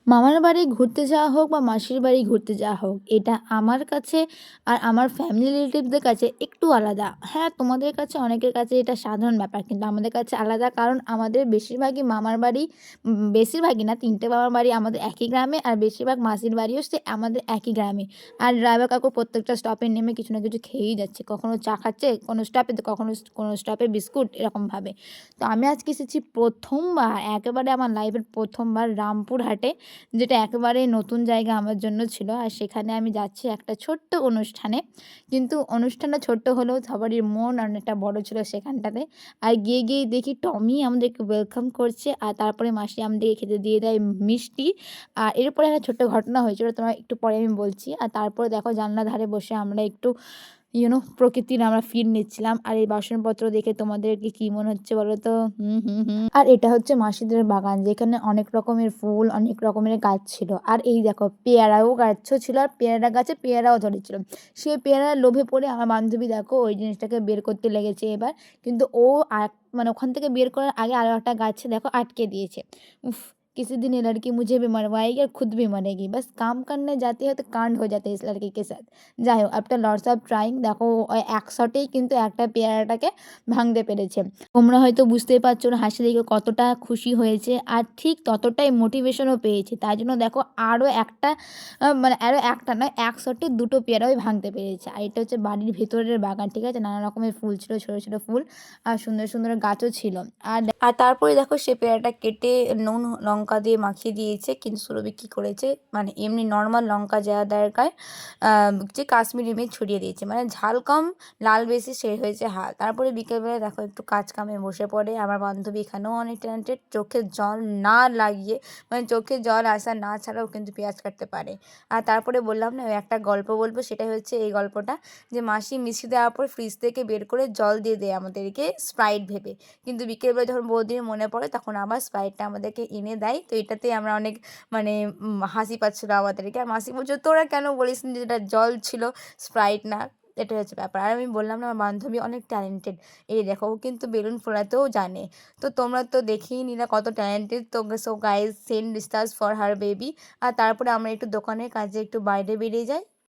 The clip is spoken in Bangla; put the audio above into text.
মামার বাড়ি ঘুরতে যাওয়া হোক বা মাসির বাড়ি ঘুরতে যাওয়া হোক, এটা আমার কাছে আর আমার ফ্যামিলি রিলেটিভদের কাছে একটু আলাদা। হ্যাঁ, তোমাদের কাছে অনেকের কাছে এটা সাধারণ ব্যাপার, কিন্তু আমাদের কাছে আলাদা। কারণ আমাদের বেশিরভাগই মামার বাড়ি, বেশিরভাগই না, ৩ টে মামার বাড়ি আমাদের একই গ্রামে, আর বেশিরভাগ মাসির বাড়িও সে আমাদের একই গ্রামে। আর ড্রাইভার কাকু প্রত্যেকটা স্টপে নেমে কিছু না কিছু খেয়েই যাচ্ছে। কখনো চা খাচ্ছে কোনো স্টপে, তো কখনো কোনো স্টপে বিস্কুট এরকমভাবে। তো আমি আজকে এসেছি ১ম বার, একেবারে আমার লাইফের ১ম বার রামপুরহাটে, যেটা একেবারেই নতুন জায়গা আমার জন্য ছিল। আর সেখানে আমি যাচ্ছি একটা ছোট্ট অনুষ্ঠানে। কিন্তু অনুষ্ঠানটা ছোট্ট হলেও সবারই মন অনেকটা বড় ছিল সেখানটাতে। আর গিয়েই দেখি টমি আমাদেরকে ওয়েলকাম করছে, আর তারপরে মাসি আমাদেরকে খেতে দিয়ে দেয় মিষ্টি। আর এরপরে একটা ছোট্ট ঘটনা হয়েছিল, তোমায় একটু পরে আমি বলছি। আর তারপরে দেখো জানলার ধারে বসে আমরা একটু প্রকৃতির আমরা ফিল নিচ্ছিলাম। আর এই বাসনপত্র দেখে তোমাদেরকে কি মনে হচ্ছে বলো তো? আর এটা হচ্ছে মাসিদের বাগান, যেখানে অনেক রকমের ফুল, অনেক রকমের গাছ ছিল। আর এই দেখো পেয়ারাও গাছও ছিল, আর পেয়ারা গাছে পেয়ারাও ধরেছিল। সে পেয়ারার লোভে পড়ে আমার বান্ধবী দেখো ওই জিনিসটাকে বের করতে লেগেছে এবার। কিন্তু ও আর মানে ওখান থেকে বের করার আগে আরও একটা গাছে দেখো আটকে দিয়েছে। উফ! किसी दिन ये लड़की मुझे भी मरवाएगी और खुद भी मरेगी। बस काम करने जाती है तो कांड हो जाते हैं इस लड़की के साथ। যাই হোক, আফটার লটস অফ ট্রাইং দেখো এক শটেই কিন্তু একটা পেয়ারাটাকে ভাঙতে পেরেছে। তোমরা হয়তো বুঝতেই পারছো ওর হাসি দেখে কতটা খুশি হয়েছে, আর ঠিক ততটাই মোটিভেশনও পেয়েছে। তাই জন্য দেখো আরও একটা মানে আরও একটা নয়, এক শটে ২ টো পেয়ারাই ভাঙতে পেরেছে। আর এটা হচ্ছে বাড়ির ভেতরের বাগান, ঠিক আছে? নানা রকমের ফুল ছিল, ছোটো ছোটো ফুল, আর সুন্দর সুন্দর গাছও ছিল। আর তারপরে দেখো সে পেয়ারাটা কেটে নুন লঙ্কা দিয়ে মাখিয়ে দিয়েছে, কিন্তু সুরভি কী করেছে, মানে এমনি নর্মাল লঙ্কা যা দরকার যে কাশ্মীরি মির্চ ছড়িয়ে দিয়েছে, মানে ঝাল কম লাল বেশি সে হয়েছে হাল। তারপরে বিকেলবেলা দেখো একটু কাজ কামে বসে পড়ে আমার বান্ধবী, এখানেও অনেক ট্যালেন্টেড। চোখে জল না লাগিয়ে, মানে চোখে জল আসা না ছাড়াও কিন্তু পেঁয়াজ কাটতে পারে। আর তারপরে বললাম না ওই একটা গল্প বলবো, সেটাই হচ্ছে এই গল্পটা, যে মাসি মিষ্টি দেওয়ার পর ফ্রিজ থেকে বের করে জল দিয়ে দেয় আমাদেরকে স্প্রাইট ভেবে, কিন্তু বিকেলবেলা যখন বৌদির মনে পড়ে তখন আবার স্প্রাইটটা আমাদেরকে এনে দেয়। তো এটাতেই আমরা অনেক মানে হাসি পাচ্ছিল আমাদেরকে। আর মাসি বলছে তোরা কেন বলিস নি যে এটা জল ছিল, স্প্রাইট না? এটাই হচ্ছে ব্যাপার। আর আমি বললাম না আমার বান্ধবী অনেক ট্যালেন্টেড। এই দেখো ও কিন্তু বেলুন ফোলাতেও জানে। তো তোমরা তো দেখেই নিলে কত ট্যালেন্টেড। তো so guys send stars for her baby. আর তারপরে আমরা একটু দোকানের কাজে একটু বাইরে বেরিয়ে যাই।